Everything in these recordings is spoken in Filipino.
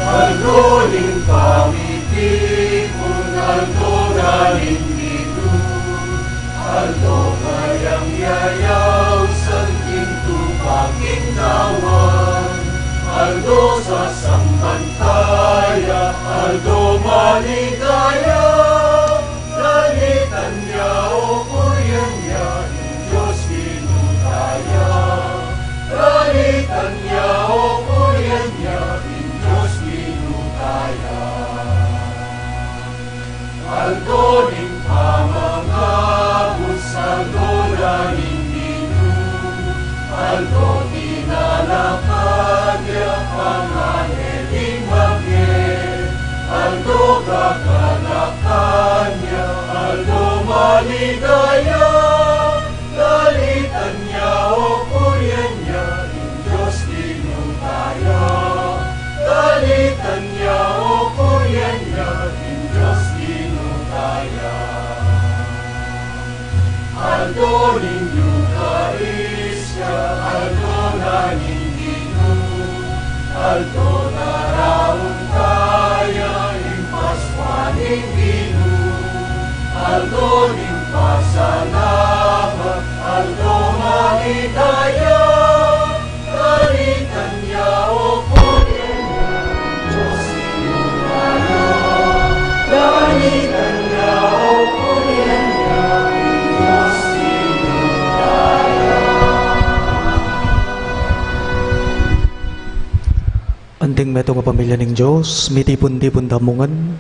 Aldoning pangiti kung aldoranin dito, aldo kayang yayaw sa gintupaking tawan, aldo sa sampantaya, aldo maligaya, lalitan niya o kuryan niya, Diyos ginutaya, lalitan niya o kuryan niya, aldoning pamangabos, aldoraning dito, aldo dinalakad niya panganeling magye, aldo gagalakan niya, aldo maligaya, lalitan niya o kuryan niya, Diyos ginutaya, lalitan niya o kuryan niya, Diyos ginutaya. Aldoning Eucharistia, aldonaning Dino, aldo naraon kaya, impaswaning Dino, aldoning pasalamat, aldo maligaya, lalitan niya o kuryan niya, Diyos ginutaya, lalitan niya o kuryan niya, Diyos ginutaya. Anting meto nga pamilya ng Diyos, mitipon-tipon tamungan,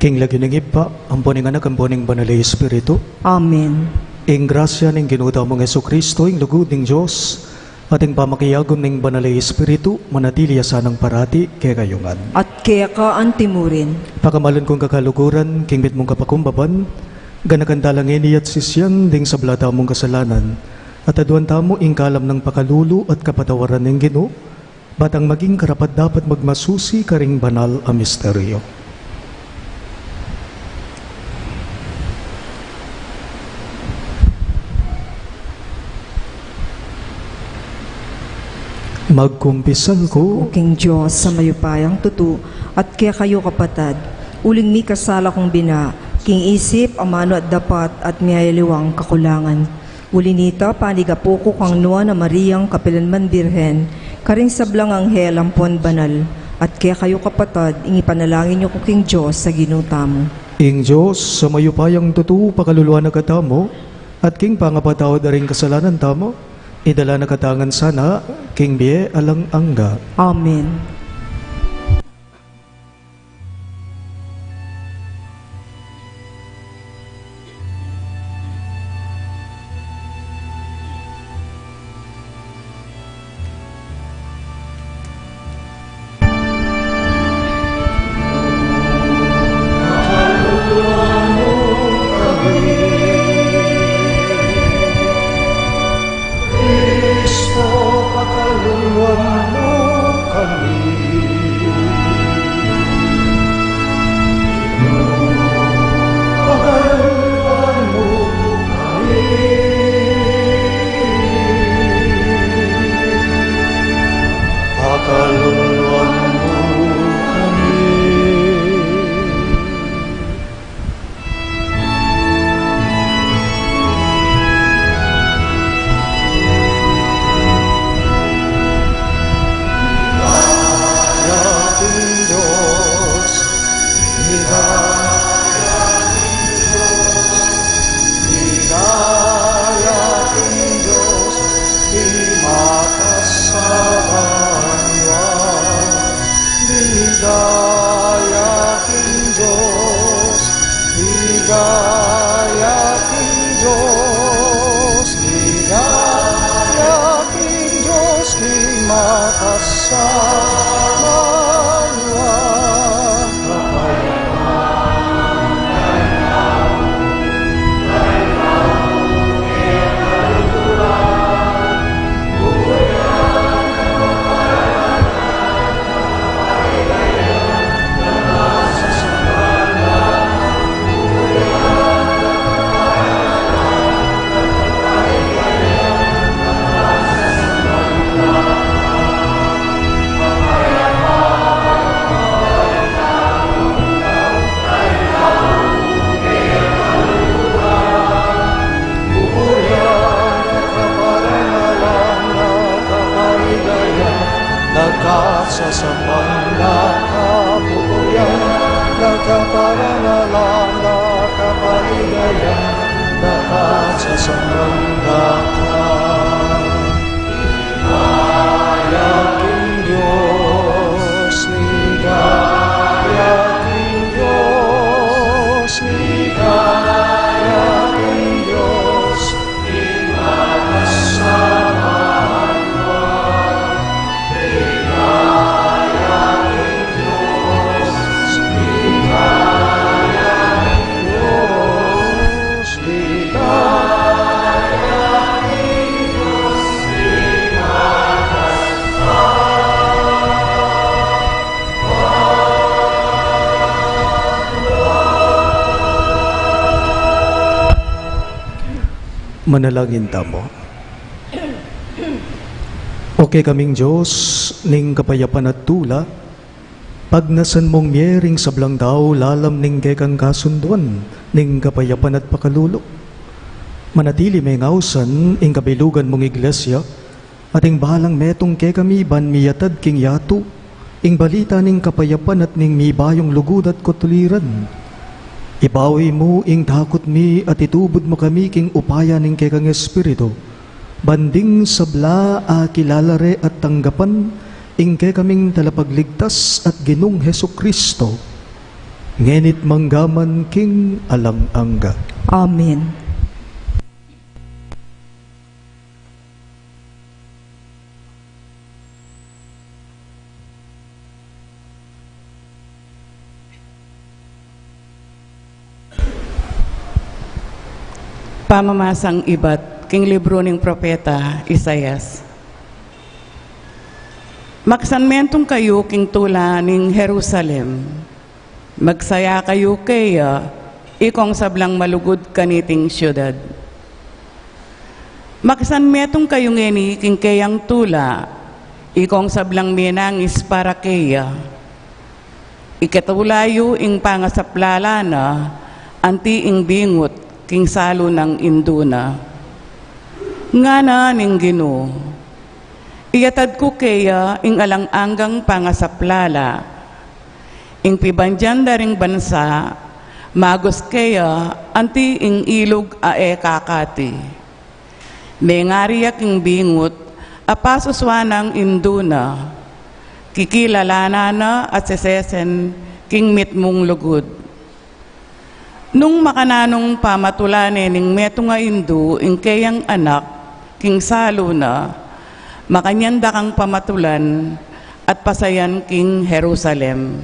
king lagi ng iba, ang puning anak, ang puning banal na Espiritu. Amen. Ing grasya ng ginuda mong Jesucristo, ing lugod ng Diyos, ating pamakiyagom ng banal na Espiritu, manatili asanang parati, kaya kayungan. At kaya ka antimurin. Pakamalan kong kakaluguran, king mit mong kapakumbaban, ganakandalangin iyat sisyan, ding sablata mong kasalanan, at aduan tamo ing kalam ng pakalulu at kapatawaran ng Ginoo, batang maging karapat dapat magmasusi karing banal a misteryo. Magkumpisal ko, O King Diyos sa mayupayang tutu, at kaya kayo kapatad, uling mi kasala kong bina, king isip, amano at dapat, at miyayaliwang kakulangan. Ulinita, panigapoko kang nuwa na Mariyang kapilanman birhen, Karing sablang anghel ampon banal, at kaya kayo kapatad, ingipanalangin niyo ko king Diyos sa ginuta mo. Ing Diyos, sa mayupayang tutu, pakaluluwa na katamo, at king pangapatawad na rin kasalanan tamo, idala na katangan sana, king biye alang angga. Amen. Kristo, pakaluluan mo kami. Pakaluluan mo kami. Pakaluluan mo kami. Ating Diyos, ating Diyos, di makasaranwan. Ating Diyos, ating Diyos, ating Diyos, di makasaranwan. Nagkasasambang nakabubuyan, nagkaparangalan, nakapaligayan, nagkasasambang Ligayaking Diyos, ligayaking Diyos, ligayaking Diyos, di makasaranwan. Manalangin tamo. Okay kaming Diyos, ning kapayapan at tula, pag nasan mong myering sablang daw, lalam ning kekang kasunduan, ning kapayapan at pakalulo. Manatili may ngausan, ing kabilugan mong iglesia, at ing bahalang metong kekamiban miyatad king yato, ing balita ning kapayapan at ning mibayong lugod at kutuliran. Ibawi mo ing takot mi at itubod mo kami king upaya ning kekang Espiritu. Banding sabla a kilalare at tanggapan ing kekaming talapagligtas at Ginong Hesukristo. Ngenit manggaman king alang angga. Amen. Pamamasang ibat, king libro ng propeta Isayas. Maksanmentong kayo king tula ning Jerusalem. Magsaya kayo kaya, ikong sablang malugod kaniting syudad. Maksanmetong kayo ngeni king kayang tula, ikong sablang minangis para kaya. Ikatulayo ing pangasaplala na, anti ing bingot, king salo ng induna. Nga na ning Ginoo, Iyatad ko kaya ing alang-anggang pangasaplala, ing pibandyan daring bansa, magos kaya anti ing ilog ae kakati. Mengariyak ing bingut, apasuswanang induna, kikilalana na at sesesen king mitmong lugod. Nung makananong pamatulanin ning meto nga indu ing kayang anak, king salo na, makanyanda kang pamatulan at pasayan king Jerusalem.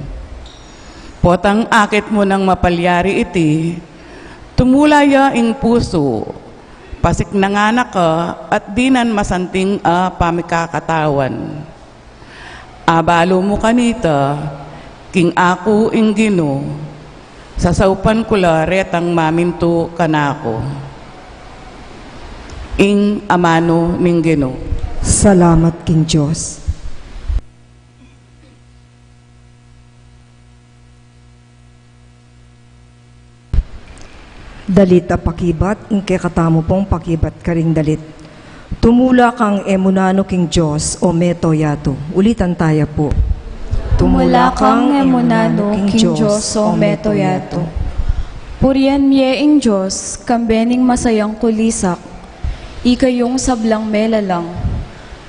Potang akit mo ng mapalyari iti, tumulaya ing puso, pasik nanganak ka at dinan masanting pamikakatawan. Abalo mo kanita, king ako ing Gino, sasaupan kula retang maminto kanako. Ing amano ning Gino. Salamat king Diyos. Dalit a pakibat, ing katamo pong pakibat karing dalit. Tumula kang emunano king Diyos o meto yato. Ulitan tayo po. Tumula kang emunano king Diyos o meto yato. Purian miye ing Diyos, kambening masayang kulisak, ikayong sablang melalang.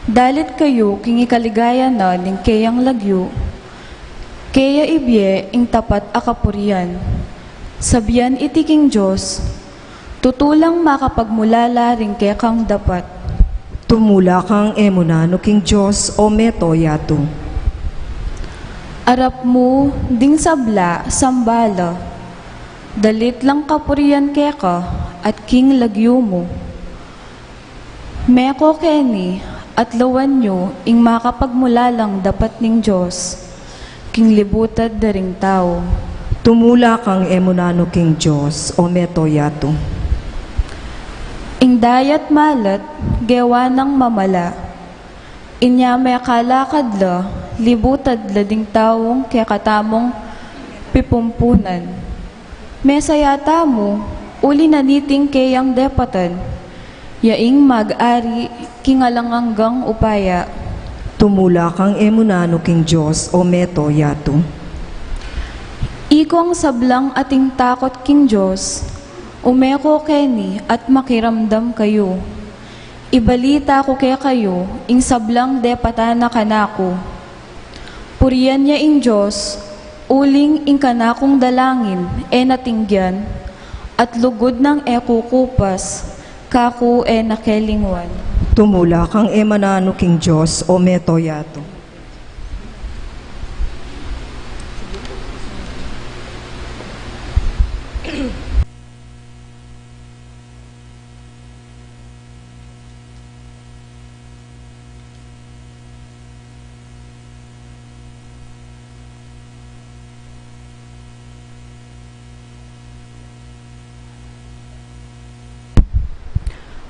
Dalit kayo king ikaligaya na ning kayang lagyo, kaya ibye ing tapat akapurian. Sabyan iti king Diyos, tutulang makapagmulala ring kekang dapat. Tumula kang emunano king Diyos o meto yato. Arap mo ding sabla, sambala, dalit lang kapurian keka at king lagyo mo. Meko keni at lawan nyo ing makapagmulalang dapat ning Diyos, king libutad daring tao. Tumula kang emunano king Diyos o meto yato. Ing dayat malat, gewa ng mamala, inya may kalakad la, libutad la ding taong kaya katamong pipumpunan. Mesayata mo, uli naniting kayang depatan, yaing mag-ari kingalanganggang upaya. Tumula kang emunano king Diyos o meto yato. Ikong sablang ating takot king Diyos, umeko keni at makiramdam kayo. Ibalita ko kaya kayo, ing sablang depatana kanako. Purian niya ing Diyos, uling ing kanakong dalangin, natinggan, at lugod ng kupas, kaku nakelingwan. Tumula kang emanano king Diyos o meto yato.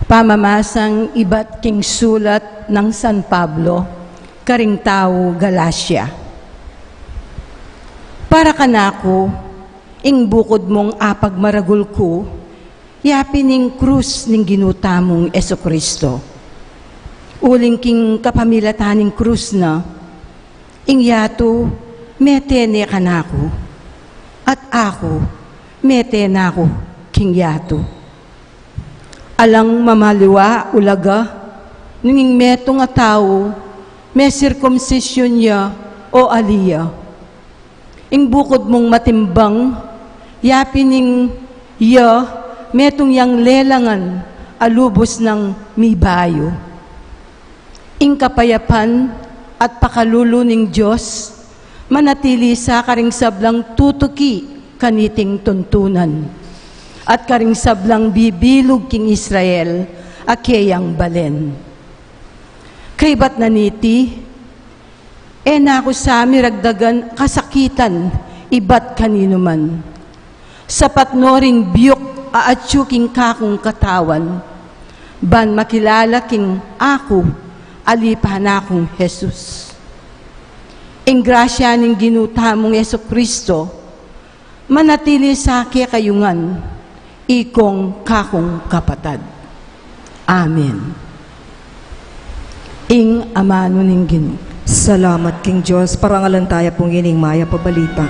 Pamamasang iba't king sulat ng San Pablo, karing tao Galacia. Para kanako, ing bukod mong apagmaragul ko, yapin ning krus ning ginutamong Esokristo. Uling king kapamilataning krus na, ing yato metene kanako, at ako metenako king yato. Alang mamaliwa ulaga, nunging meto nga tao, may circumcision niya o aliya. Ing bukod mong matimbang, yapining iya, metong yang lelangan, alubos ng mibayo. Ing kapayapan at pakalulo ning Diyos, manatili sa karing sablang tutuki kaniting tuntunan. At karing sablang bibilog king Israel, akeyang balen. Kay bat naniti, nako sami ragdagan kasakitan, ibat kanino man. Sapat no ring biyok aatsuking kakong katawan, ban makilala king ako, alipahan akong Jesus. Ing grasya ning ginutamong Esokristo, manatili sa kayungan, ikong kakong kapatad. Amen. ing amano ning Ginoo. Salamat King Diyos, parangalan tayo pong ining maya pabalita.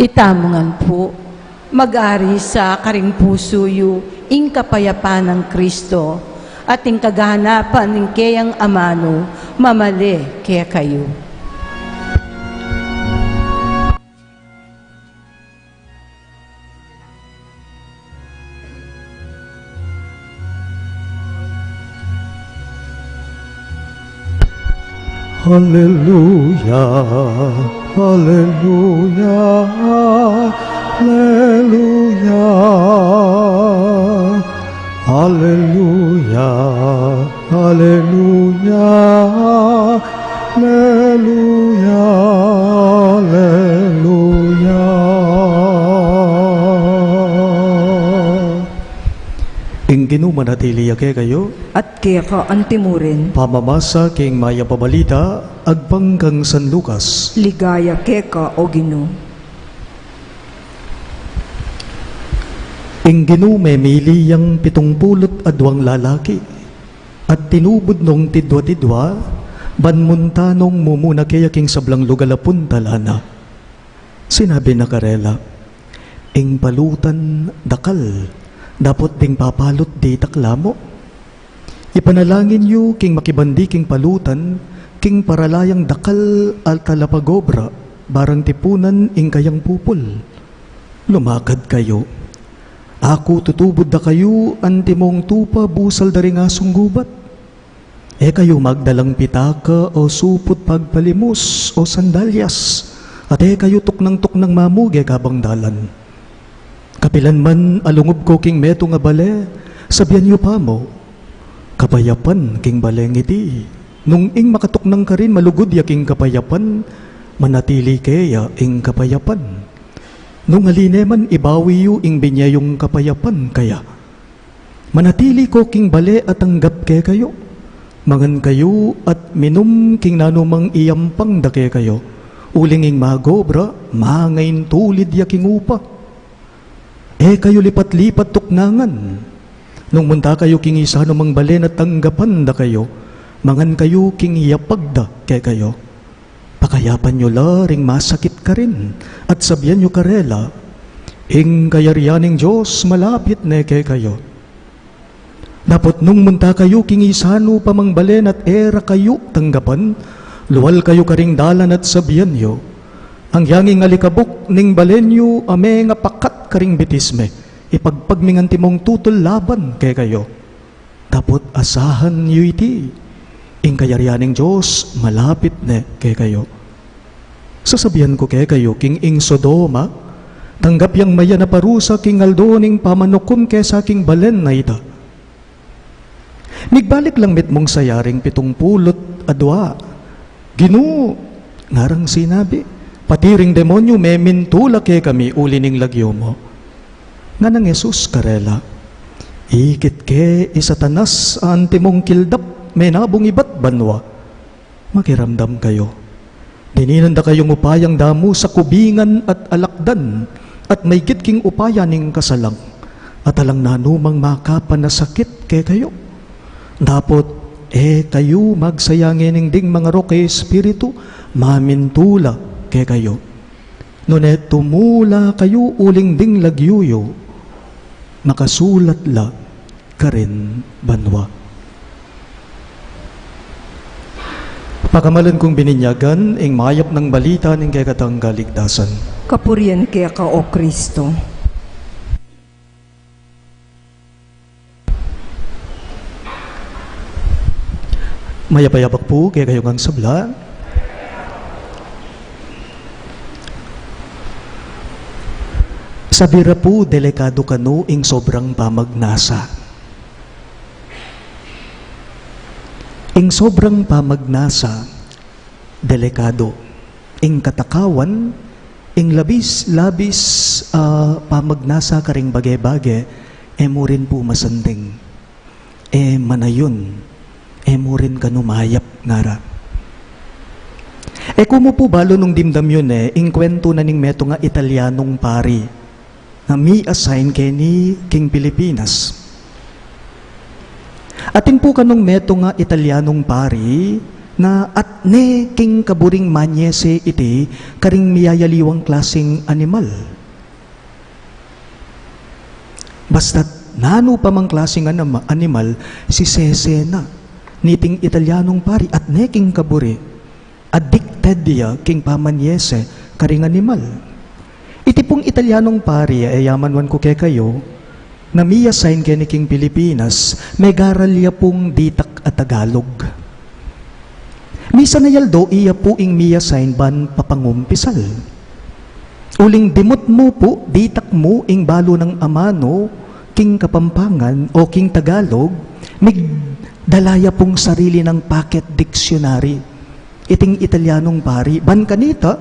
Itamongan po, mag-ari sa karing puso yu, ing kapayapan ng Kristo, at ing kagahanapan ng kayang amano, mamali kaya kayo. Hallelujah, hallelujah, hallelujah, hallelujah, hallelujah, hallelujah, hallelujah. Ing Ginoo manatili ake kayo, At kaya ka antimurin, pamamasa king maya pabalita, agpanggang San Lucas. ligaya keka o Ginoo. Ing Ginoo memili yang 70 lalaki, at tinubod nung tidwa-tidwa, banmuntanong mumuna kaya king sablang lugalapun talana. Sinabi na karela, ing palutan dakal, dapot ding papalot di taklamo. Ipanalangin yu king makibandi king palutan, king paralayang dakal al talapagobra, barang tipunan ing kayang pupul. Lumakad kayo. Ako tutubod da kayo, antimong tupa busal dari nga sunggubat. E kayo magdalang pitaka o supot pagpalimus o sandalyas, at e kayo tuknang-tuknang mamuge kabang dalan. Kapilan man alungob ko king meto nga bale, sabihan niyo pa mo, kapayapan king baleng iti. Nung ing makatuknang ka rin malugod ya king kapayapan, manatili kaya ing kapayapan. Nung alineman ibawi yu ing binyayong kapayapan kaya. Manatili ko king bale at tanggap ke kayo. Mangan kayo at minum king nanumang iyampang dake kayo. Uling ing magobra, mangain tulid ya king upa. E kayo lipat-lipat tuknangan. Nung munta kayo king isa namang balen at tanggapan da kayo, mangan kayo king yapagda kay kayo. Pakayapan nyo la ring masakit ka rin, at sabyan nyo karela, ing kayarianing Diyos malapit na kay kayo. Dapat nung munta kayo king isano pamang balen at era kayo tanggapan, luwal kayo karing dalan at sabyan nyo, ang yanging alikabok ning balenyo ame nga pakat karing bitisme, ipagpagmingan timong tutol laban kay kayo. Tapot asahan yu iti, ing kayarianing Diyos malapit na kay kayo. Sasabihan ko kay kayo, king ing Sodoma, tanggap yang maya na parusa king aldoning pamanukom kay sa king balen na ita. Migbalik lang mit mong sayaring 70 adwa. Ginoo, ngarang sinabi, patiring demonyo memintula kay kami ulining lagyo mo. Nga nang Jesus karela, ikit ke isatanas antimong kildap, menabong ibat banwa. Makiramdam kayo. Dininanda kayong upayang damo sa kubingan at alakdan, at may gitking upaya ning kasalang, at alang nanumang makapan na sakit kay kayo. Dapot, kayo magsayangin ning ding mga roke espiritu, mamintula kay kayo. Nunet tumula kayo uling ding lagyuyo, makasulat la ka rin banwa. Pakamalan kong bininyagan, ing mayap ng balita ng kayakatang kaligtasan. Kapurian kaya ka, O Kristo. Mayapayapak po kaya kayo kang sabla. Sabira po, delikado kano ing sobrang pamagnasa. Ing sobrang pamagnasa, delikado. Ing katakawan, ing labis-labis pamagnasa karing bagay-bagay, mo rin po masanding. Manayon, mo rin kanumayap ngara. Kumo po balo nung dimdam yun ing kwento na ning meto nga Italianong pari na mi-assign kay ni King Pilipinas. Atin po kanong meto nga Italianong pari na at ne king kaburing manyese iti karing miyayaliwang klaseng animal. Basta't nano pa mang klaseng animal si Sesena niting Italianong pari at ne king kaburi addicted dia king pamanyese karing animal. Iti pong Italianong pari ay yamanwan ko kay kayo na mi-assign kay ni King Pilipinas may garalya pong ditak at Tagalog. Misa na yaldo iya po ing mi-assign ban papangumpisal. Uling dimot mo po ditak mo ing balo ng amano king Kapampangan o king Tagalog mig dalaya pong sarili ng pocket dictionary. Iting Italianong pari ban kanita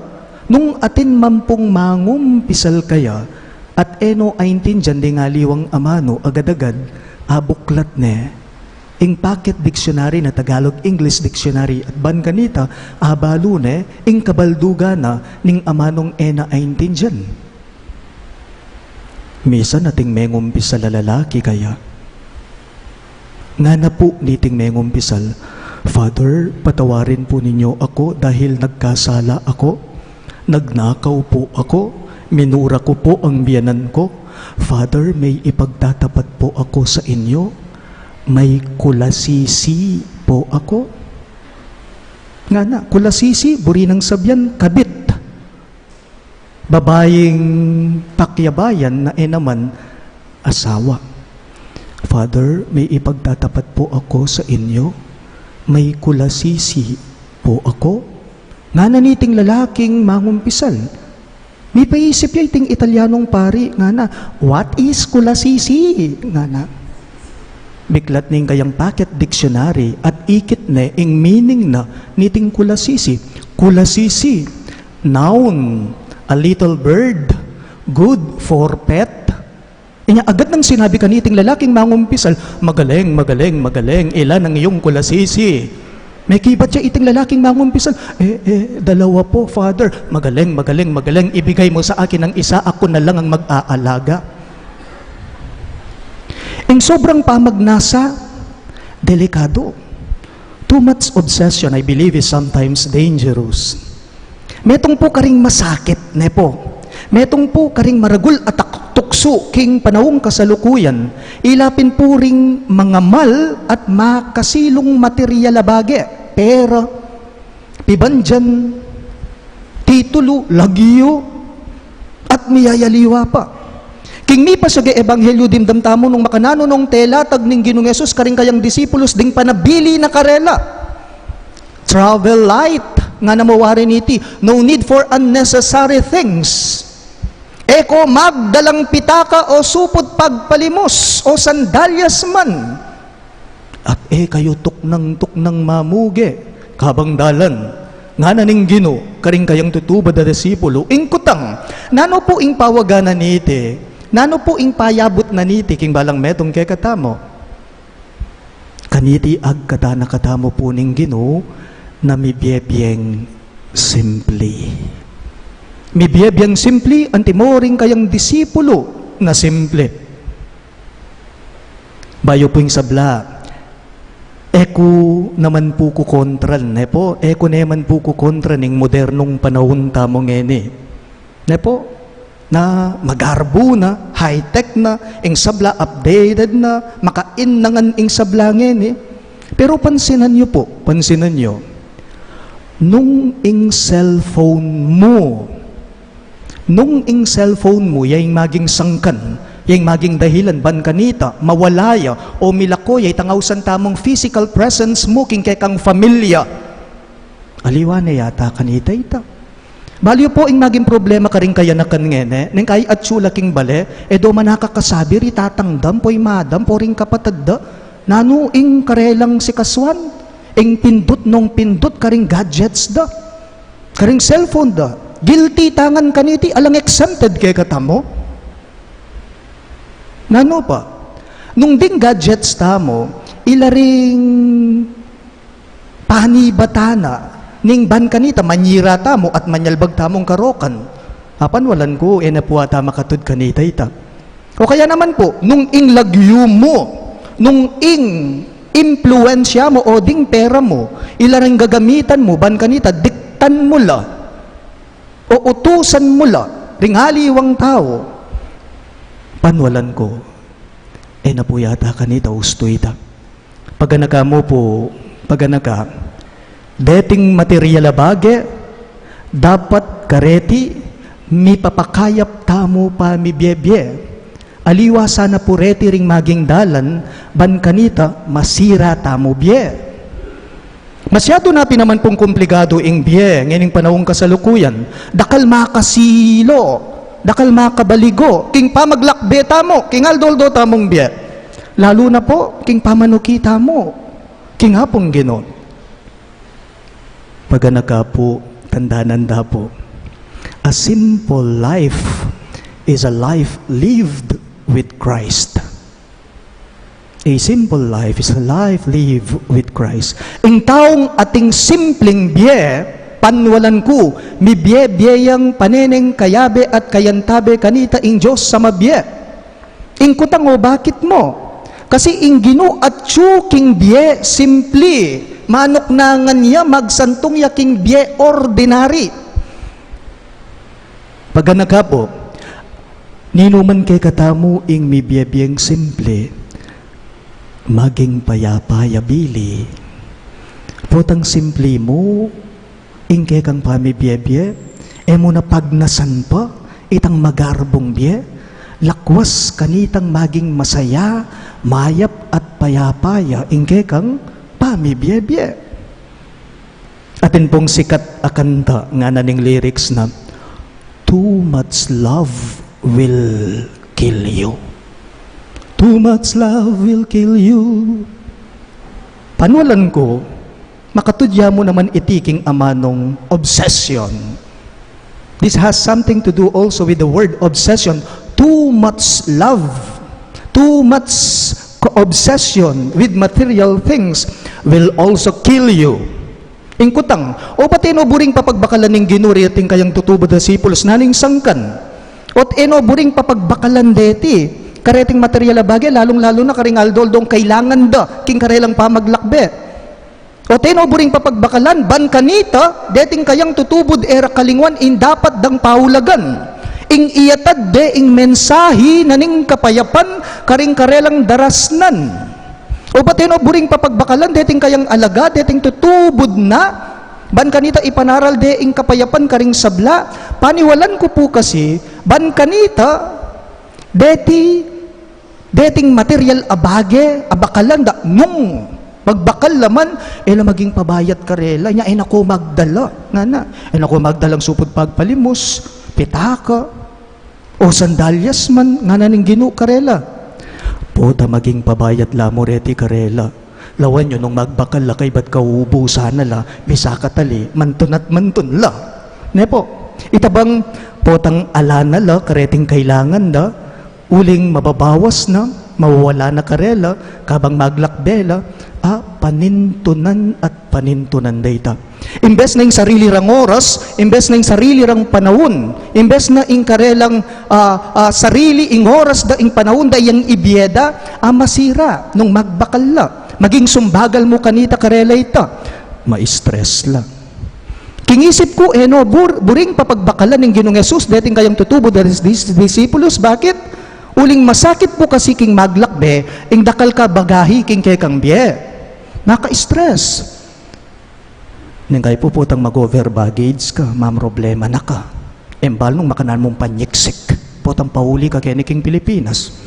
nung atin mampong mangumpisal kaya at aintindyan di nga liwang amano agad-agad abuklat ne ing pocket dictionary na Tagalog-English dictionary at ban kanita abalo ne ing kabalduga na ning amanong aintindyan. Misa nating mengumpisal lalaki kaya nga na po niting mengumpisal, Father, patawarin po ninyo ako dahil nagkasala ako. Nagnakaw po ako, minura ko po ang biyanan ko. Father, may ipagtatapat po ako sa inyo. May kulasisi po ako. Nga na, kulasisi, buri ng sabyan, kabit. Babaying pakyabayan na naman, asawa. Father, may ipagtatapat po ako sa inyo. May kulasisi po ako. Nga naniting lalaking mangumpisal. May paisip ya iting Italianong pari, nga na, what is kulasisi? Nga na, biglat ning kayang pocket dictionary at ikit ne ing meaning na niting kulasisi. Kulasisi, noun, a little bird, good for pet. Inya agad nang sinabi kaniting lalaking mangumpisal, magaling, magaling, magaling, ilan ang iyong kulasisi? May kibat siya iting lalaking mangumpisal, dalawa po, Father. Magaling, magaling, magaling. Ibigay mo sa akin ang isa, ako na lang ang mag-aalaga. Ing sobrang pamagnasa, delikado. Too much obsession, I believe, is sometimes dangerous. Metong po karing masakit, nepo. Metong po karing maragul at tukso king panahong kasalukuyan, ilapin po ring mga mal at makasilong material abage, pera, pibandyan, titulo, lagyo, at miyayaliwa pa. King mi pa sa ebanghelyo dimdamtamo nung makanano nung tela tag ning Ginoong Hesus karing kayang disipulos ding panabili na karela. Travel light nga namawari niti, no need for unnecessary things. Eko magdalang pitaka o supot pagpalimos o sandalyas man. At kayo tuknang mamuge, kabang dalan, nga naning Gino, karing kayang tutubad na disipulo, ingkutang, nano po ing pawaganan niti, nano po ing payabot na niti, king balang metong kay katamo. Kaniti agkata na katamo po ning Gino, na mibyebiyeng simpli. Mibyebiyang simpli, antimoring kayang disipulo na simple. Bayo po yung sabla, eko naman po ko kontral, nepo, eko naman po ko kontra ning modernong panahon tamong eni. Nepo, na magarbo na, high-tech na, ing sabla updated na, makain nangan ing sabla ngeni. Pero pansinan nyo po, pansinan nyo, nung ing cellphone mo, yung maging sangkan, yung maging dahilan, ban kanita, mawalaya, o milako, yung tangawsan tamong physical presence mo, king kang familia. Aliwa na yata kanita ita. Baliw po ing maging problema ka rin kaya na kanngene, nang kay at sula king bale, do manakakasabi, ritatangdam, po'y madam, po rin kapatad da, nano ing karelang si kaswan, ing pindot nung pindot, karing gadgets da, karing cellphone da, guilty tangan kaniti, alang exempted kay katamo. Nano pa, nung ding gadgets tamo, ilaring panibatana, ning ban kanita, manyira tamo at manyalbag tamong karokan. Apan walan ko, napuwata makatud kanita ita. O kaya naman po, nung ing lagyo mo, nung ing impluensya mo o ding pera mo, ilarang gagamitan mo, ban kanita, diktan mo la, o utusan mo la, ringhaliwang tao, panwalan ko, napuyata kanita, usto ita. Paganaka mo po, paganaka, dating material abage, dapat kareti, mi papakayap tamo pa mi biebie. Aliwa sana po reti ring maging dalan, ban kanita, masira tamo bie. Masyado na naman pong komplikado ing bie, ngayon panahong kasalukuyan. Dakal makasilo, dakal makabaligo, king pamaglakbe tamo, king aldoldo tamong bie. Lalo na po, king pamanukita mo, king hapong Ginoo. Paganaka po, tandananda po, a simple life is a life lived with Christ. A simple life is a life lived with Christ. Ang taong ating simpleng biye, panwalan ko, mi biye-biyeyang paneneng kayabe at kayantabe kanita ing Diyos sa mabiye. Ing kutang o bakit mo? Kasi ing Ginoo at tsuking biye, simply, manok nangan niya magsantong yaking biye ordinary. Paganaka po, ninuman kay katamu ing mi biye-biyeng simple, maging payapaya bili. Potang simple mo, ing kay kang pamibiye-biye, mo na pagnasan pa, itang magarbong biye, lakwas kanitang maging masaya, mayap at payapaya, ing kay kang pamibiye-biye. Atin pong sikat akanta nga naning lyrics na, too much love will kill you. Too much love will kill you. Panulan ko, makatudya mo naman itiking amanong obsession. This has something to do also with the word obsession. Too much love, too much obsession with material things will also kill you. Ingkutang, o pati no buring papagbakalan ng ginuri ating kayang tutubo disciples naning sangkan. Ot eno buring papagbakalan deti, kareting material abage, lalong-lalo na karing aldoldong kailangan da, king karelang pamaglakbe. O teno buring papagbakalan, ban kanita, deting kayang tutubod era kalingwan, in dapat dang paulagan. Ing iyatad de, ing mensahi, naning kapayapan, karing karelang darasnan. O ba teno buring papagbakalan, deting kayang alaga, deting tutubod na, ban kanita ipanaral de, ing kapayapan, karing sabla. Paniwalan ko po kasi, ban kanita, deting material abage, abakalan da, nung magbakal laman, maging pabayat karela, niya, nako magdala, nga na, nako magdalang supod pagpalimos, pitaka, o sandalyas man, nga na ning Ginoo karela. Puta maging pabayat lamo reti karela. Lawan nyo, nung magbakal la, kay ba't kaubo sana la, bisaka tali, mantun at mantun la. Ne po, itabang potang alana la, kareting kailangan da, uling mababawas na, mawawala na karela, kabang maglakbela, panintunan at panintunan data. Imbes na yung sarili rang oras, imbes na yung sarili rang panahon, imbes na yung karelang sarili ing oras da ing panahon da yung ibieda, masira nung magbakal la. Maging sumbagal mo kanita karela ita, ma-stress lang. Kingisip ko, buring papagbakalan ng Ginoong Yesus, dating kayang tutubo da disciples, bakit? Uling masakit po kasi king maglakbe, ing dakal ka bagahi king kay kang biye. Naka-stress. Nang kay puputang mag-over baggage ka, problema na ka. Embal nung makanan mong panyiksik, putang pauli ka keniking Pilipinas.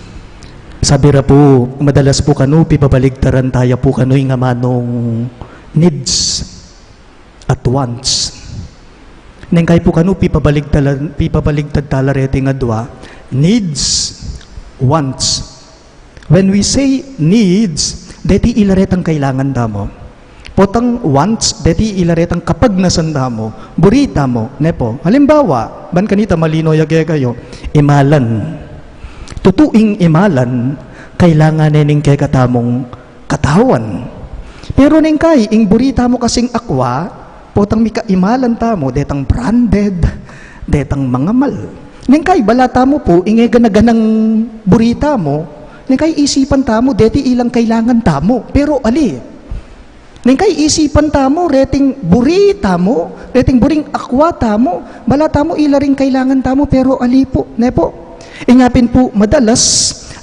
Sabi ra po, madalas po kano, pipabaligtaran tayo po kano yung manong needs at wants. Nang kay po kano, pipabaligtad tala rete nga dua, needs, wants. When we say needs, deti ilaretang kailangan damo. Potang wants, deti ilaretang kapag nasanda mo, burita mo, nepo. Halimbawa, ban kanita malino yagay kayo, imalan. Tutuing imalan, kailangan nening kay katamong katawan. Pero ning kay, ing burita mo kasing akwa, potang mika imalan tamo, detang branded, detang mangamal. Ning kay, balata mo po, ingay ganaganang burita mo, ning kay isipan tamo, deti ilang kailangan tamo. Pero ali, ning kay isipan tamo, reting burita mo, reting buring akwa tamo, balata mo ilaring kailangan tamo, pero ali po, nepo. Ingapin po, madalas,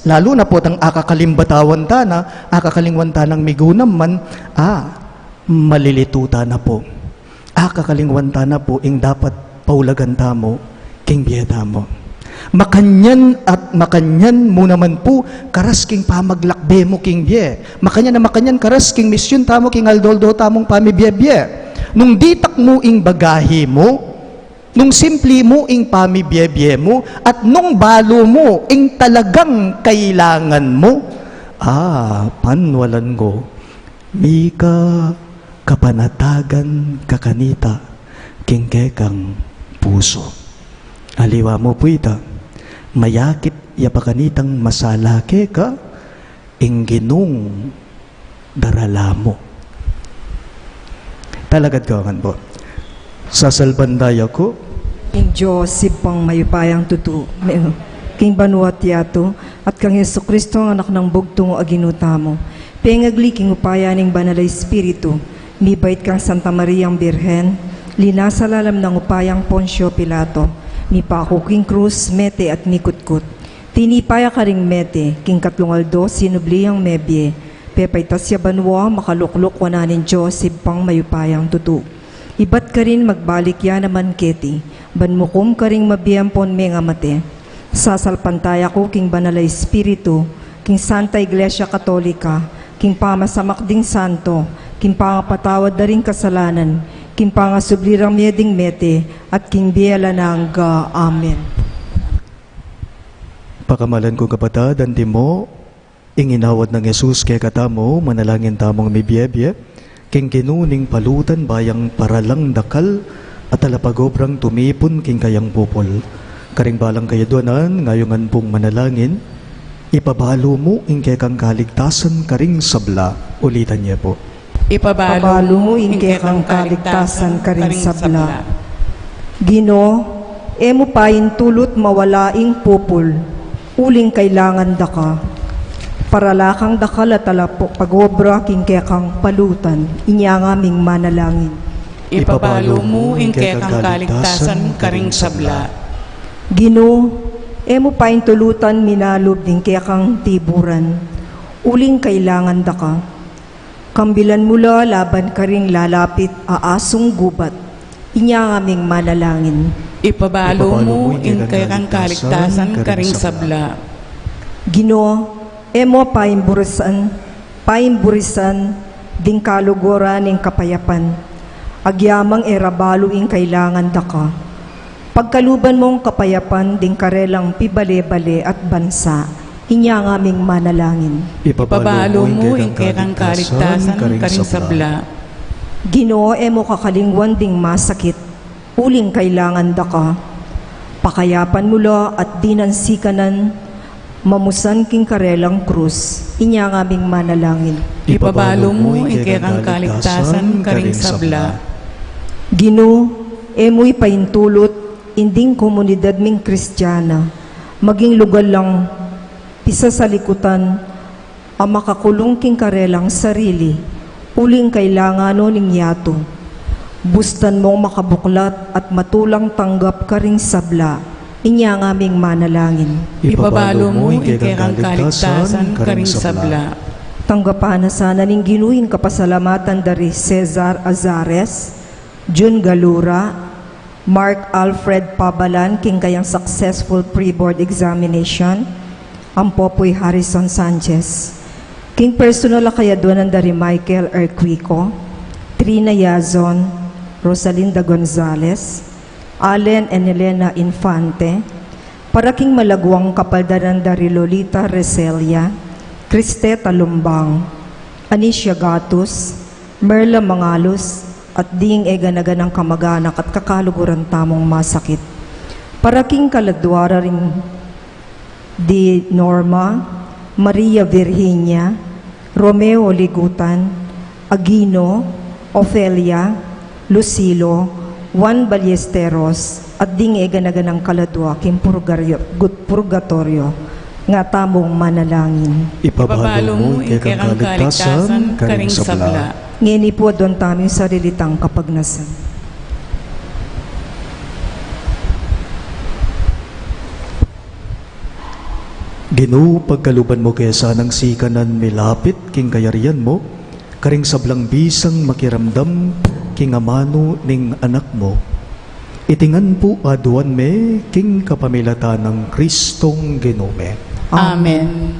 lalo na po tang akakalimbatawan ta na, akakalingwan ta ng migunam man, malilituta na po. Akakalingwan ta na po, ing dapat paulagan ta mo, king biyeta mo. Makanyan at makanyan mo naman po, karas king pamaglakbe mo king biye. Makanyan na makanyan, karas king misyon tamo, king aldoldo tamong pamibye-bye. Nung ditak mo ing bagahe mo, nung simple mo ing pamibye-bye mo, at nung balo mo ing talagang kailangan mo, panwalan ko, mika kapanatagan kakanita, king kekang puso. Aliwa mo po ita, mayakit yapakanitang masalake ka, ing ginung darala mo. Talagad ka kan po. Sasalbandaya ko, King Joseph pang mayupayang tutu, King Banuat yato, at kang Yesu Kristo ang anak ng bugtong o aginuta mo. Pengagli king upaya ning banalay espiritu, mibait kang Santa Mariang Birhen, linasalalam ng upayang Poncio Pilato, mipako king Cruz, Mete at Mikutkut. Tinipaya ka ring Mete, king Katlungaldo, sinubliyang Mebye, pepay tasya banwa, makalukluk wananin Joseph pang mayupayang tutu. Ibat ka rin magbalik ya naman keti, banmukom ka ring mabiyampon me nga mate. Sasalpantaya ko king banalay espiritu, king Santa Iglesia Katolika, king pamasamak ding santo, king pangapatawad na rin kasalanan, king pangasublirang meding mete, at king biyala nangga. Amen. pakamalan ko kapatad, anti mo, inginawad ng Jesus kay katamo, manalangin tamong mibiyebye, king kinuning palutan bayang paralang dakal, at alapagobrang tumipon king kayang pupol. Karing balang kayaduanan, ngayongan pong manalangin, ipabalo mo ing kekang kaligtasan karing sabla. Ulitan niya po. Ipabalo mo inke kang kaligtasan karing sabla. Gino, emo pain tulot mawalaing pupol, uling kailangan daka. Paralakang dakal at alapo pagobra king kekang palutan, inyangaming manalangin. Ipabalo mo inke kang kaligtasan karing sabla. Gino, emo pain tulutan minalob din kekang tiburan, uling kailangan daka. Kambilan mula laban karing lalapit aasong gubat, inyangaming manalangin. Ipabalo mo inke kang kaligtasan karing sabla. Gino, emo paimburisan ding kaluguran ng kapayapan. Agyamang erabalo ing kailangan daka. Pagkaluban mong kapayapan ding karelang pibale-bale at bansa, inyangaming manalangin. Ipabalo mo inke kang kaligtasan karing sabla. Ginoo, emo kakalingwan ding masakit, uling kailangan daka. Pakayapan mula at dinansikanan, mamusan king karelang krus, inyangaming manalangin. Ipabalo mo inke kang kaligtasan karing sabla. Ginoo, emo'y paintulot, inding komunidad ming Kristiyana, maging lugar lang, isa sa likutan, ang makakulong king karelang sarili, uling kailangan ning yato. Bustan mong makabuklat at matulang tanggap ka ring sabla, inyangaming manalangin. Ipabalo mo inke kang kaligtasan karing sabla. Tanggapan na sana ning ginuing kapasalamatan dari Cesar Azares, June Galura, Mark Alfred Pabalan, king kayang successful pre-board examination, Ampopoy Harrison Sanchez, king personal kayaduan dari Michael Erquico, Trina Yazon, Rosalinda Gonzalez, Allen and Elena Infante, para king malagwang kapaldanan dari Lolita Reselia, Criste Talumbang, Anisha Gatus, Merla Mangalos, at ding eganaga ng kamag-anak at kakaluguran tamong masakit. Para king kaladwara ring di Norma, Maria Virginia, Romeo Ligutan, Agino, Ofelia, Lucilo, Juan Ballesteros, at ding eganaga ng kaladwa king purgatorio, nga tamong manalangin. Ipabalo mo ikang kaligtasan karing sabla. Ngini po doon taming sarilitang kapagnasan. Ginoo, pagkaluban mo kesa ng sikanan milapit king kayarian mo, karing sablang bisang makiramdam king amano ning anak mo. Itingan po aduan me king kapamilata ng Kristong Ginome. Amen.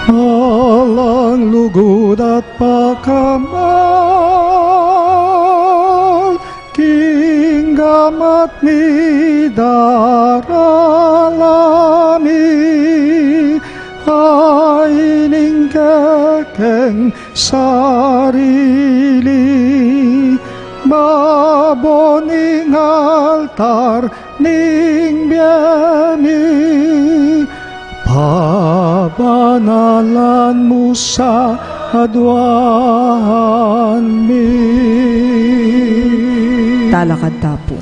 Alang lugod at pakamal, kinggamat mi daralami, aining kekeng sarili, maboning altar ning biyami, pabanalan mo sa adwan mi. Talakad tapo.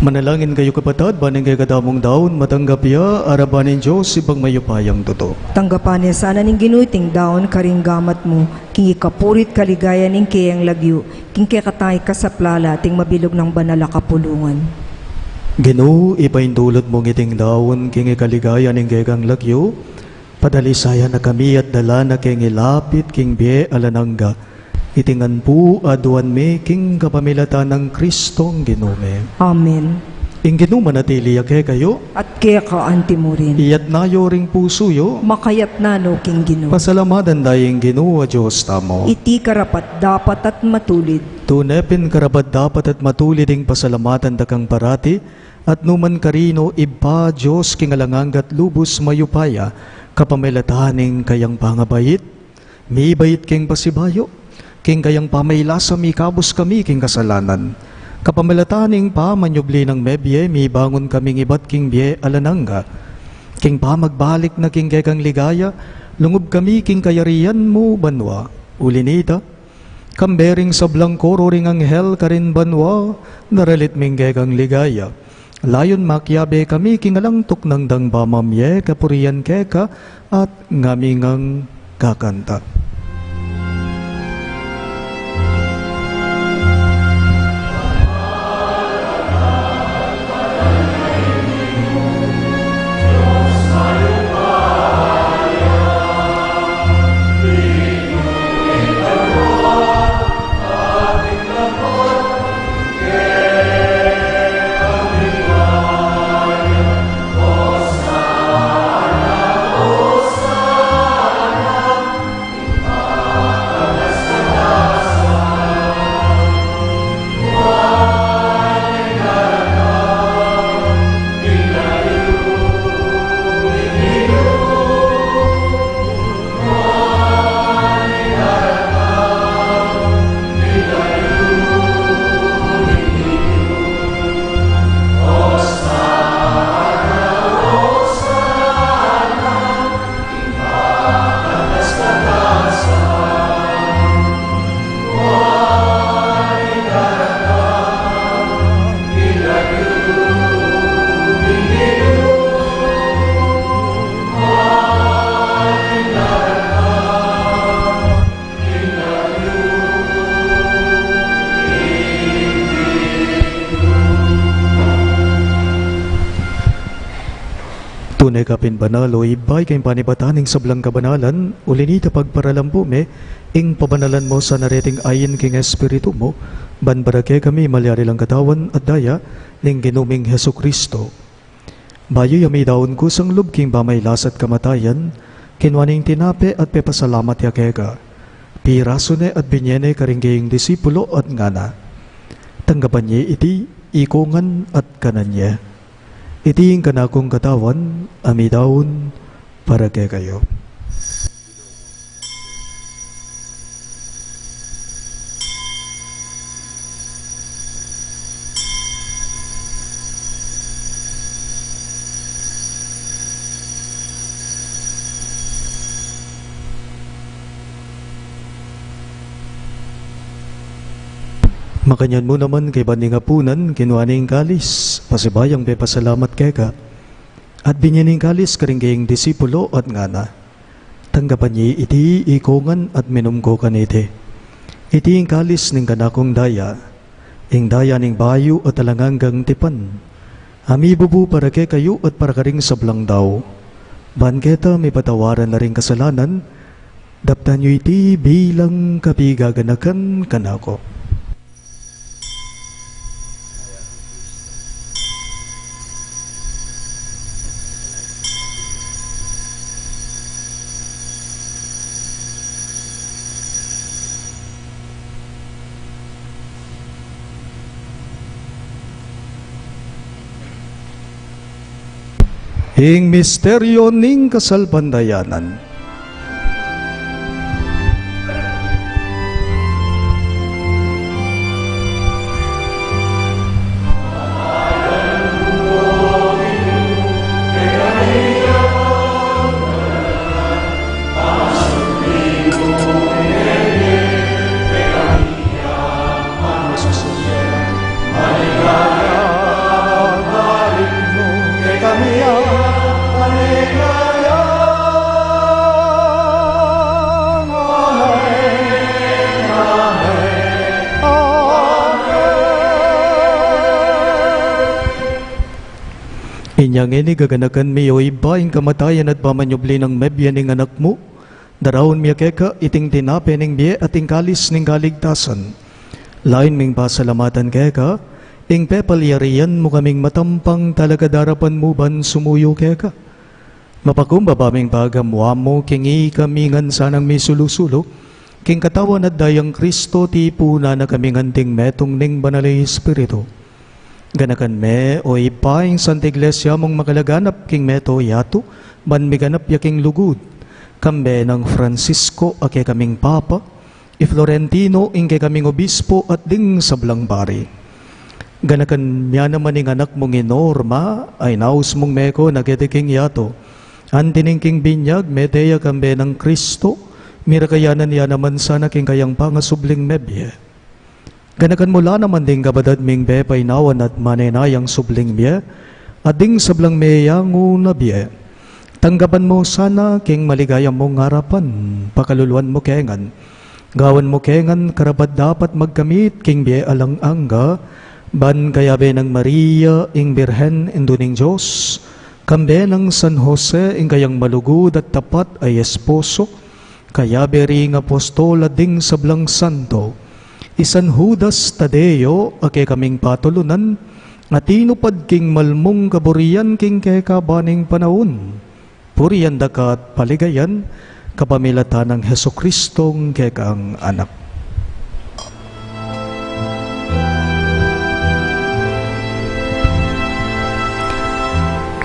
Manalangin kayo kapatad, baning kay kadamong daon, matanggap ya, arabanin Diyos, ibang mayupayang toto. Tanggapan niya sana ning ginuting daon karing gamat mo, king ikapurit kaligaya ning kayang lagyo, king kakatay ka sa plala, ting mabilog ng banala kapulungan. Ginoo, ipaindulot mong iting daon, king ikaligaya ning kayang lagyo, padalisaya na kami at dala na king ilapit, king biye alanangga, itingan po aduan me, king kapamilatan ng Kristong ginume. Amen. Ing ginuma natili ake kayo, At kaya ka anti mo rin, iyat nayo ring puso yo, makayat na no king Ginoo. pasalamatan dayeng Ginoo a Diyos tamo. Iti karapat dapat at matulid, Tunepin karabat dapat at matulid ing pasalamatan dakang parati, at numan karino iba Diyos kingalanganggat lubos mayupaya, kapamilataning kayang pangabayit, mi bayit king pasibayo, king kayang pamaylasa mi kabus kami king kasalanan. Kapamilataning pa manyubli ng mebye, mi bangon kaming ibat king biye alanangga. King pa magbalik na king kekang ligaya, lungub kami king kayarian mo banwa. Ulinita, kambering sa blangkoro ring anghel karin banwa, naralit ming kekang ligaya. Layon makyabe kami king alangtok ng dangbamamye, kapurian keka at ngamingang kakanta. Tunay kapin banalo, ibay kayong panibataning sablang kabanalan, ulinita pagparalampo me, ing pabanalan mo sa nareting ayin king espiritu mo, banbarake kami malyari lang katawan at daya, ning ginuming Heso Kristo. Bayo yami daon ko sang lub king bamay lasat kamatayan, kinwaning tinape at pepasalamat yakeka, pirasone at binyene karingging disipulo at ngana. Tanggapan niya iti, ikungan at kananya. Iting kanakong katawan, amidaon, para kay kayo. Makanyan mo naman kay baning apunan, kinuaning kalis, pasibayang pasalamat keka. At binyaning kalis karingging disipulo at ngana. Tanggapan niya iti ikongan at minumko kanite. Iti ing kalis ning kanakong daya, ing daya ning bayo at talanganggang tipan. Ami bubu para kay kayo at para karing sablang daw. Banketa may patawaran na ring kasalanan, daptan niyo iti bilang kapigaganakan kanako. Ing misteryo ning kasalbandayanan. Inyang ini gaganakan mi o ibaing kamatayan at pamanyubli ng mebya ning anak mo. Darawon miya keka iting tinape ning biye at kalis ning kaligtasan. Lain ming pasalamatan keka, ing pepalyarian mo kaming matampang talaga darapan mo ban sumuyo keka. Mapakumbaba ming pagamwa mo, kingi kamingan sanang may sulusulo, king katawan at dayang Kristo ti puna na kaming anting metong ning banalay Espiritu. Ganakan me o ipaing Santa Iglesia mong makalaganap king meto yato, ban miganap yaking lugud. Kambe ng Francisco ake kaming Papa, i Florentino ingke kaming Obispo at ding sablang bari. Ganakan miya naman ing anak mong inorma, ay naus mong meko nagetiking yato. Antining king binyag, meteya kambe ng Kristo, mirakayanan niya naman sana king kayang pangasubling mebye. Ganakan mula naman ding kabadad ming bepay nawan at manenayang subling biye, at ding sablang meyango na biye. Tanggapan mo sana king maligayang mong harapan, pakaluluan mo kengan. Gawan mo kengan karapat dapat magkamit king biye alang angga, ban kayabe ng Maria ing Birhen induning Diyos, kambe ng San Jose ing kayang malugod at tapat ay esposo, kayabe ring apostol at ding sablang santo, Isan Judas Tadeo ake kaming patulunan, at inupad king malmong kaburian king keka baning panahon. Puriyan dakat paligayan, kapamilatan ng Heso Kristong kekang anak.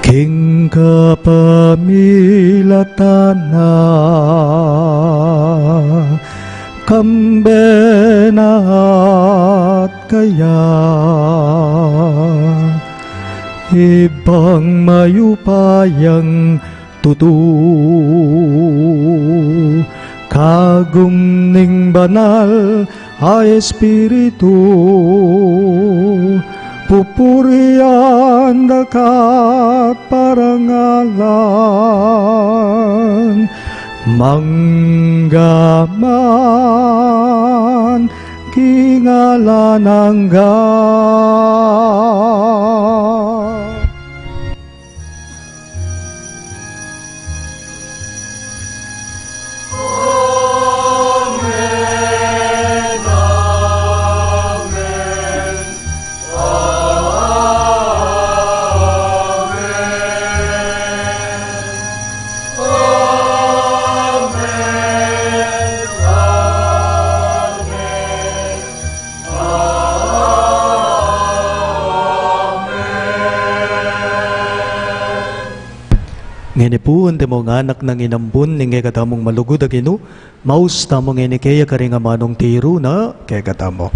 King kapamilatan na kambenat kaya ibang mayupayang tutu kagum ning banal ay espiritu pupurian dakat parangalan manggaman kingalanangga. Ngeni po, ante mo nga anak ng inambun, ningay katamong malugod agino, maus tamong ngeni kaya karinga manong tiro na kaya katamo.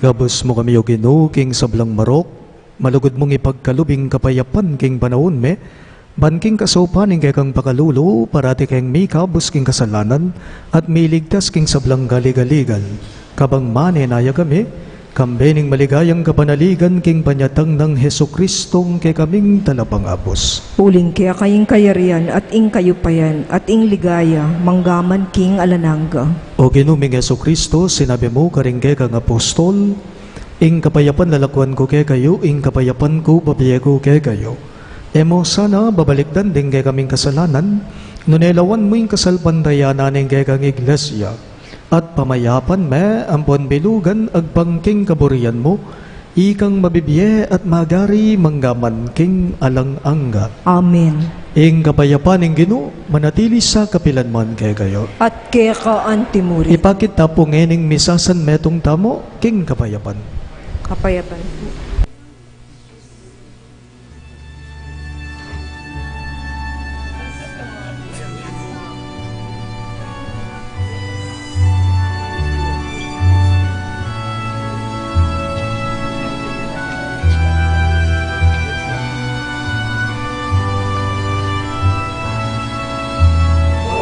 Igabos mo kami o Ginoo king sablang marok, malugod mong ipagkalubing kapayapan king panahon me, banking kasopan ing kang pakalulo, parati kang may kabos king kasalanan, at may ligtas king sablang galigaligan. Kabang manenaya kami, kambening maligayang kapanaligan king panyatang ng Heso Kristong kay kaming talapangapos. Uling kaya kaying kayarian at ing kayupayan at ing ligaya, manggaman king alanangga. O ginuming Heso Kristo, sinabi mo karing kay kang apostol, ing kapayapan lalakwan ko kay kayo, ing kapayapan ko babiye ko kay kayo. Emo sana babalikdan din kay kaming kasalanan, nunelawan mo ing kasalpandayanan ing kay kang iglesia, at pamayapan me ampon bilugan agbangking kaburian mo, ikang mabibiye at magari manggaman king alang-angga. Amen. Ing kapayapan ing Ginoo, manatili sa kapilanman kay kayo. At kaya ka antimurit. Ipakit tapo ngening misasan metong tamo, king kapayapan. Kapayapan.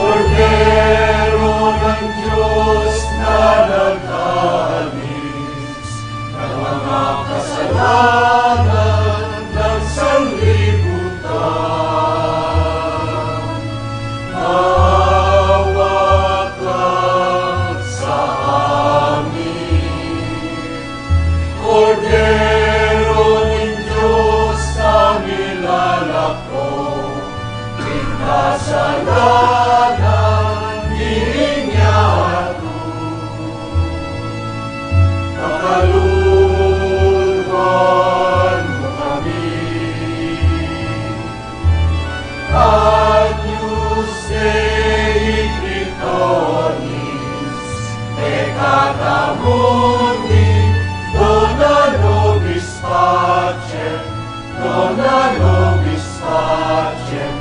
Cordero ng Diyos na nag-alis ng mga kasalanan ng sanlibutan. Maawa ka sa amin. Cordero ng Diyos na nilalako, kasalanan inyatu, pakaluluan mo kami. Agnus Dei Tritonis, peccata mundi, dona nobis pacem, dona nobis pacem,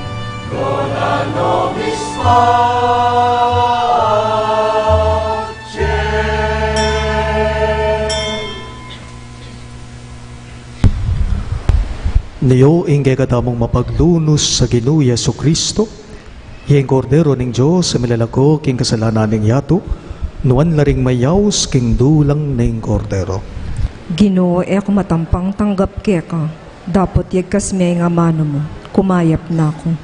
dona nobis pacem. Niyo ingay katamong mapaglunos sa Ginoo Yesu Kristo, iyang kordero ning Diyos sa milalako king kasalanan ning yato, nuan laring mayaws king dulang ning kordero. Ginoo, ako matampang tanggap kaya ka. Dapat yagkas may nga mano mo. Kumayap na ako.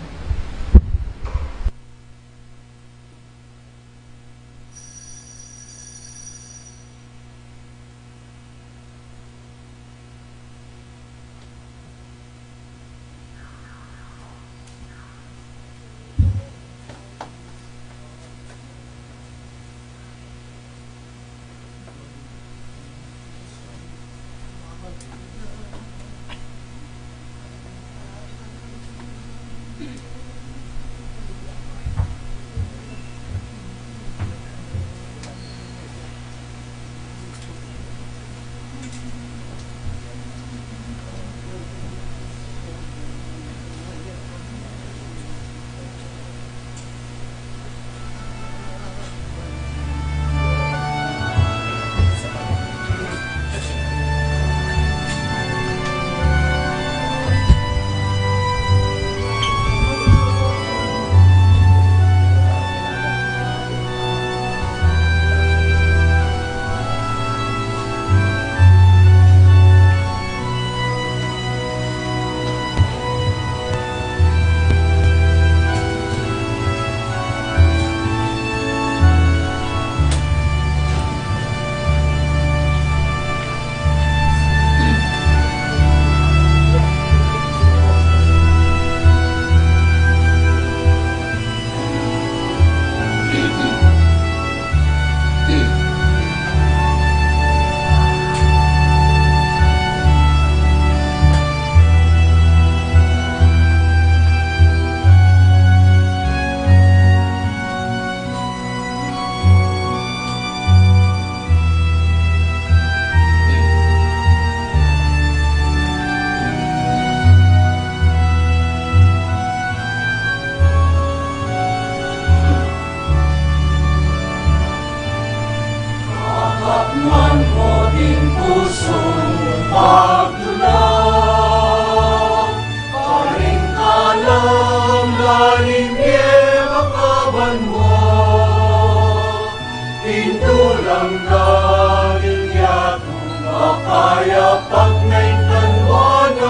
kaya pag may kanwanan,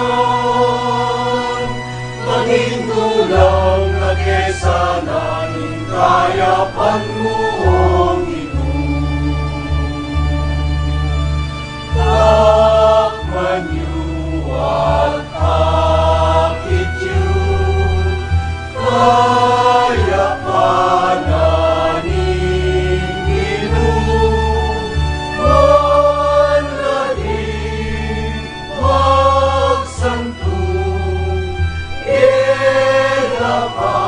maging gulang na kesa namin kaya pag muong takman niyo at akit yun, kaya pa naning manlaling magsantong, ila pa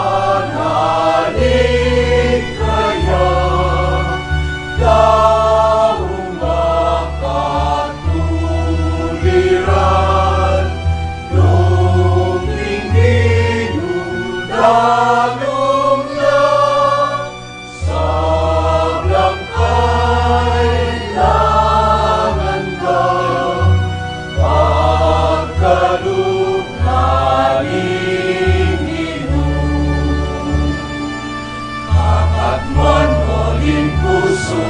naling kaya makatuliran nung dalong lang sablang kailangan ka pagkaluglaling at man maging puso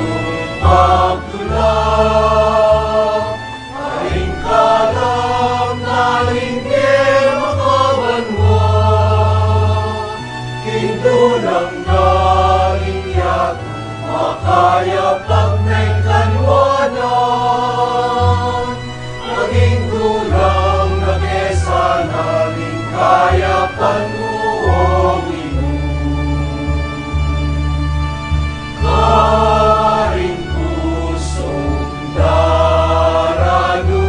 magtulak, aring kalam na hindi makabanwa, kindulang galing yato, makaya pag may kanwanan, maging gulang na kesa namin kaya panuong karing pusong darano,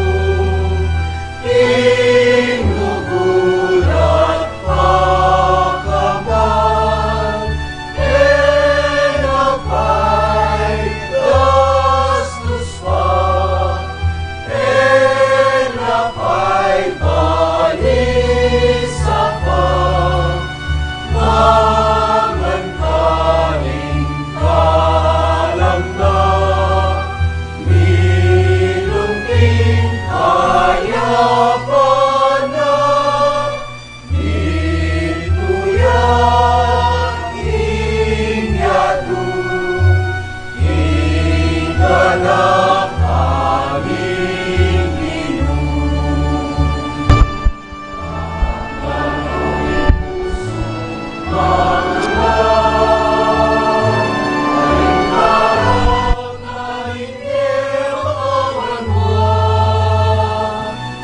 inugulat pakaman, enapay gastos pa, enapay balisa pa, mangan karing kalam na, milungkin kaya pa na, ituyan inyado, igalak aming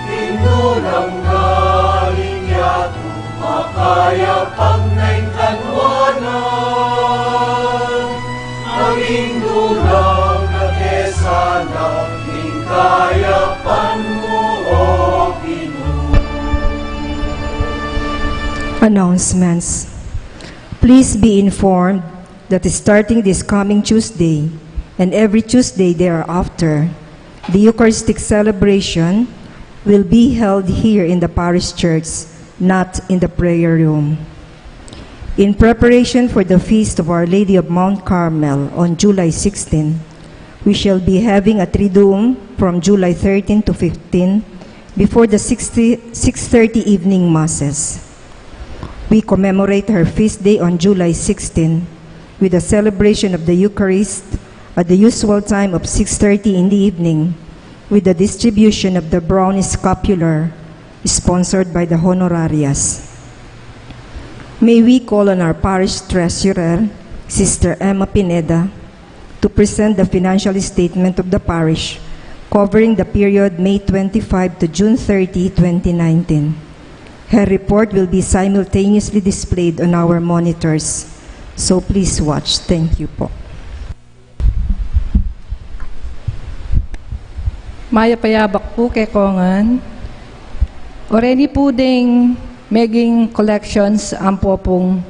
Indulang galing yato, makaya pag may kanwanan, maging dulang na kesa namin kaya panuong Announcements. Please be informed that starting this coming Tuesday and every Tuesday thereafter, the Eucharistic celebration will be held here in the parish church, not in the prayer room. In preparation for the feast of Our Lady of Mount Carmel on July 16, we shall be having a Triduum from July 13 to 15 before the 6:30 evening masses. We commemorate her feast day on July 16 with a celebration of the Eucharist at the usual time of 6:30 in the evening, with the distribution of the brown scapular sponsored by the honorarias. May we call on our parish treasurer, Sister Emma Pineda, to present the financial statement of the parish covering the period May 25 to June 30, 2019. Her report will be simultaneously displayed on our monitors, so please watch. Thank you po. Maya payabak po kay Kongan. Already po ding making collections ang po pong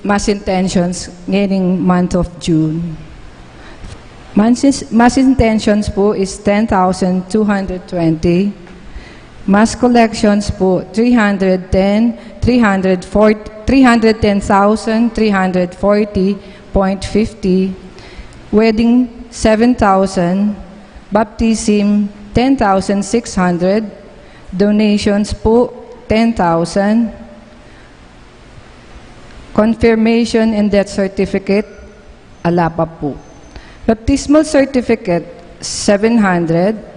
mass intentions ngayong month of June. Mass intentions po is 10,220. Mass collections po 310,340.50. Wedding 7,000. Baptism 10,600. Donations po 10,000. Confirmation and death certificate, ala pa po. Baptismal certificate 700.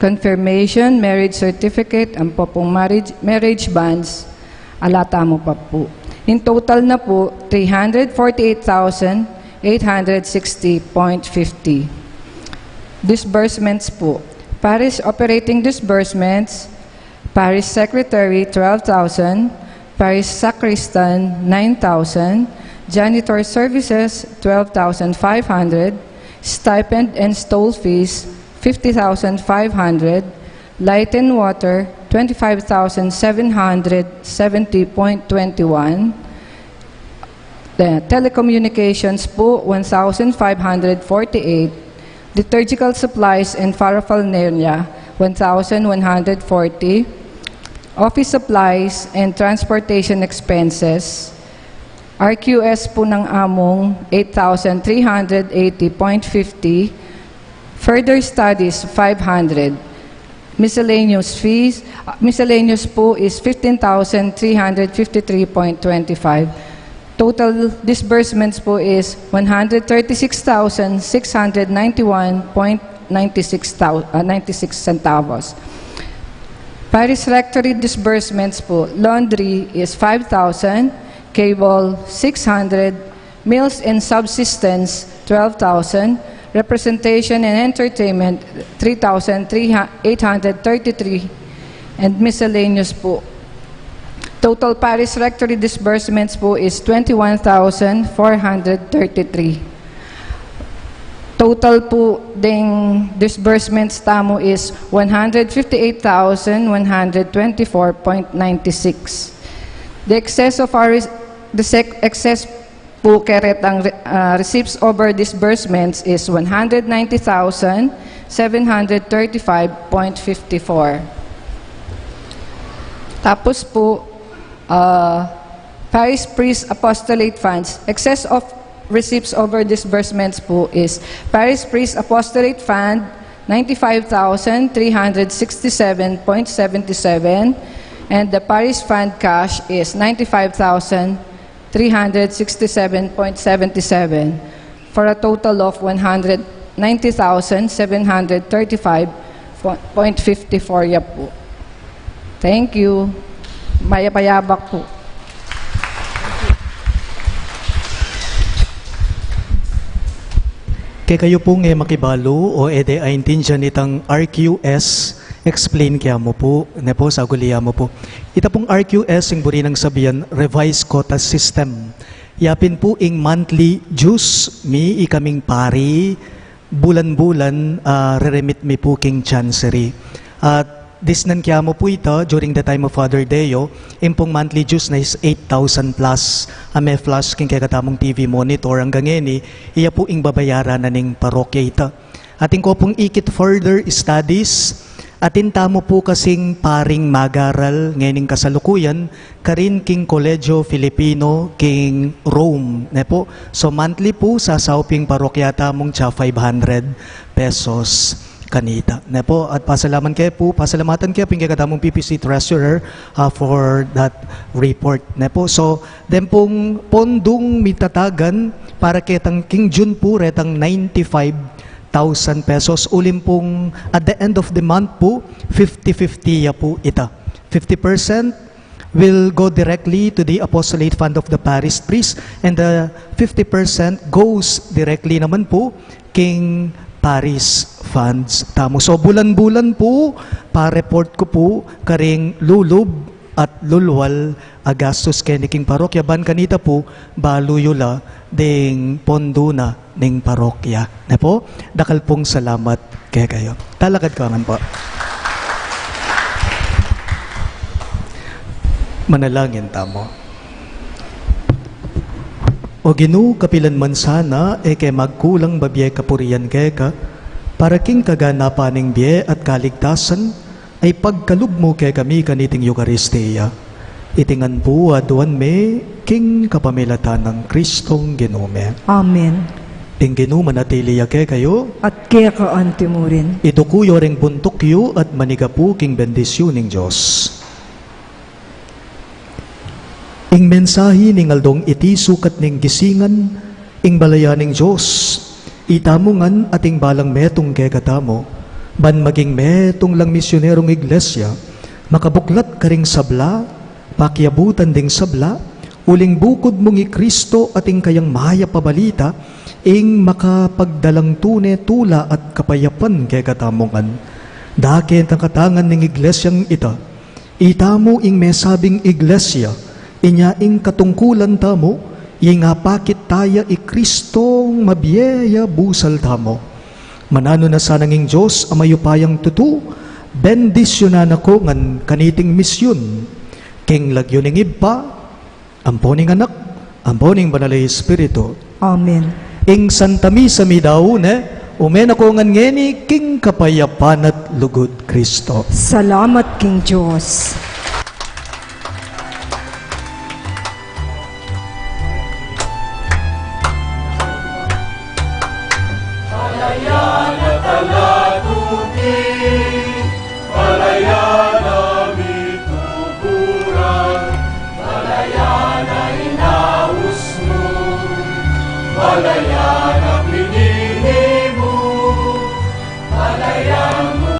Confirmation, marriage certificate, ang po pong marriage bands, alata mo pa po. In total na po, 348,860.50. Disbursements po. Parish operating disbursements, Parish Secretary, 12,000, Parish Sacristan, 9,000, Janitor Services, 12,500, Stipend and Stole Fees, 50,500, Light and Water, 25,770.21, Telecommunications po, 1,548, Liturgical Supplies and Paraphernalia, 1,140, Office Supplies and Transportation Expenses, RQS po ng among 8,380.50, Further Studies 500, Miscellaneous Fees, miscellaneous po is 15,353.25. Total disbursements po is 136,691.96 centavos. Parish Rectory disbursements po, laundry is 5,000, cable 600, meals and subsistence 12,000, representation and entertainment 3,833, and miscellaneous po. Total Parish Rectory disbursements po is 21,433. Total po ding disbursements tamo is 158,124.96. The excess of our excess po keret ang receipts over disbursements is 190,735.54. Tapos po, Parish Priest Apostolate Funds, excess of receipts over disbursements po is Parish Priest Apostolate Fund, 95,367.77, and the Parish Fund cash is 95,367.77, for a total of 190,735.54 ya po. Thank you. Maya-payabak po. Kaya kayo pong makibalo o ede ay intindihan itang RQS, explain kaya mo po, ne po, saguliya mo po. Ita pong RQS, yung buri ng sabihan, revised quota system. Yapin po ing monthly dues, mi ikaming pari, bulan-bulan, re-remit mi po king chancery. At disnan kaya mo po ito, during the time of Father Deo, impong monthly dues na is 8,000 plus. Ame flash king kaya katamong TV monitor hanggang ngeni, iya po ing babayaran na ning parokya ito. Ating ko pong ikit further studies, atin tamo po kasing paring magaral ngening kasalukuyan, karin king Colegio Filipino, king Rome. Ne po? So monthly po sa sauping parokya tamong 500 pesos. Kanita. Ne po, at pasalamatan kayo po yung katamong PPC Treasurer for that report. Ne po, so, den pong pondong mitatagan para kitang King June po, retang 95,000 pesos. Ulim pong at the end of the month po, 50-50 ya po ita. 50% will go directly to the Apostolate Fund of the Parish Priest, and the 50% goes directly naman po king Parish Funds. Tamo. So, bulan-bulan po, pa-report ko po, karing lulub at lulwal agastos keniking parokya. Ban kanita po, baluyula ding pondo na ning parokya. Ne po? Dakal pong salamat kaya kayo. Talakad ka man po. Manalangin tamo. O Ginoo, kapilan man sana, kay magkulang babye kapurian kaya para king kaganapaning biye at kaligtasan, ay pagkalub mo kay kami kaniting Eucharistia. Itingan po aduan me, king kapamilatan ng Kristong Ginome. Amen. Ing Ginoo manatili kay kayo, At kaya ka antimurin. itukuyo ring buntukyo at manigapu king bendisyon ng Diyos. Ing mensahe ning aldong iti sukat ning gisingan, ing balayan ng Diyos, Itamungan ating balang metong kegatamo, ban maging metong lang misyonerong iglesia, makabuklat ka ring sabla, pakiabutan ding sabla, uling bukod mong i Kristo ating kayang maya pabalita, ing makapagdalang tune, tula at kapayapan kegatamongan. Dakin ang katangan ng iglesyang ita, itamo ing mesabing iglesia, inya ing katungkulan tamo, ingapakit taya i Kristong mabiyaya busal tamo. Manano na sananging Diyos amayupayang tutu, bendisyonan ako ngan kaniting misyon. King lagyo ning ibpa, amponing anak, amponing banalay Espiritu. Amen. Ing Santa Misa mi daune, umen ako ngan ngeni king kapayapan at lugod Kristo. Salamat King Diyos. Malaya na piniling